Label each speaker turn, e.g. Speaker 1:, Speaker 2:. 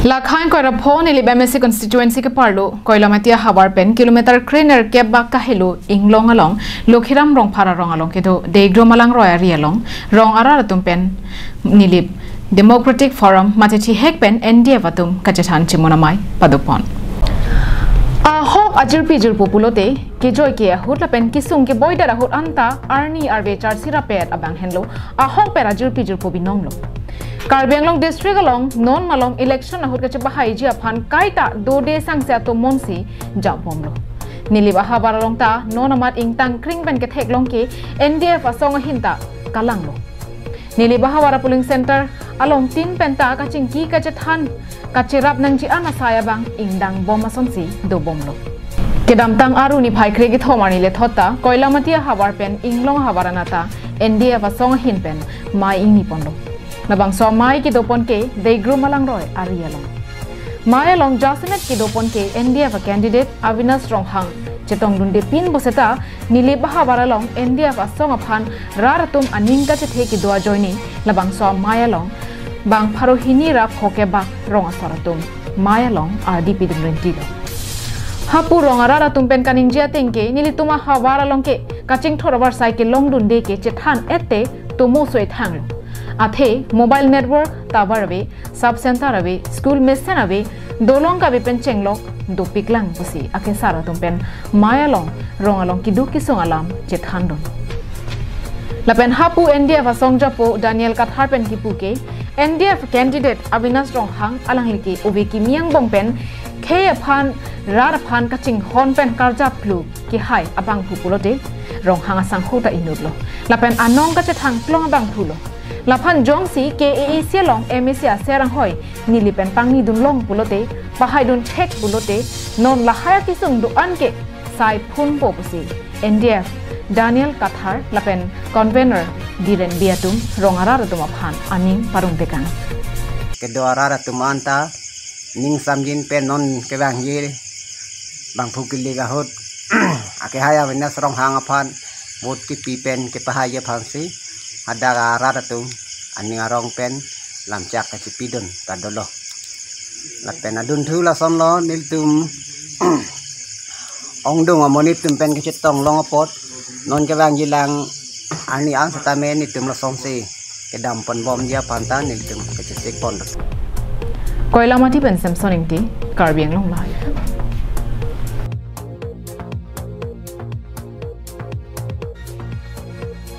Speaker 1: Lakhain Koirapho ni Libemesi constituency ke parlo Koilamatia Habar Pen kilometer craner kebak kahilo inglong along Lokhiram rong para rong along kedo Degro Malang Royari along rong araratum pen nilib Democratic Forum matichi hekpen NDA vatum kachan chimonamai padupon Ahok ajur pijur populote ke joy ke hut lapen kisung ke boy dara hut anta arni arbe char sirapet abang henlo ahok per ajur pijur pobinong lo Karbi Anglong district along non malong election ahut kache bahai ji aphan kaita dode sangse to monsi jampom lo nili baha baralong ta non amat ing tang kring ben ke thek long ke NDF asong hinta kalang lo nili baha wara polling center along tin penta kaching ki kache than kache rap nang ji ana saya bang ing dang bom asonsi do bom lo kedam tang aru ni phai kre gi thomani le thota koilamatia habar pen inglong habaranata NDF asong hin pen mai ing ni pon lo Nabang so mai ki dopon ke Degro Malang Roy Arialong. Mai along Jasinet ki dopon ke NDF candidate Avinas Ronghang chetong dunde pin boseta nili baha baralong NDF asong aphan raratum aning ka chethe ki doa joini labang so mai along bang pharohini ra phoke ba rong asaratum mai along RDP dimrenti do. Hapu rong araratum pen kaningjia tengke nili tuma hawaralong ke kaching thorabar cycle long dunde ke chethan ette tumo soi thang Athe mobile network tower away sub center away school mission away dolong ka pen chenglok do piklang pusi ake sara tumpen maya long rong along kidu kisong alam chethandon lapen hapu NDF asong japo Daniel Kathar pen kipuke NDF candidate Avinas Ronghang alang liki ubeki miang bong pen khe aphan rar aphan kaching hon pen karja plu ki hai abang pupulote Ronghang asang khota inudlo lapen anong ka chethang plong abang pulo Lapan jong si KAE sialong MSA serang hoy nilipen pangni dun long pulote bahai dun check pulote non lahaya kisung duan ke sai phun po pusi NDF Daniel Kathar lapen convener Diren Biatum rongara ratum aphan aning parung tekan
Speaker 2: kedua ratum anta ning samjin pen non kebang ye bang phukili gahut ake haya Avinas Ronghang aphan mot ki pipen ke pahaya phansi ada raratum aning arong pen lamcak kacipidon kadolo lapen adun thu la somlo niltum ongdung amonit tum pen kacitong longopot non kebang jilang ani ang satamen nitum la somsi kedam pon bom dia pantan niltum kacipik pon
Speaker 1: Koilamati pen samsoning ti Karbi Anglong lai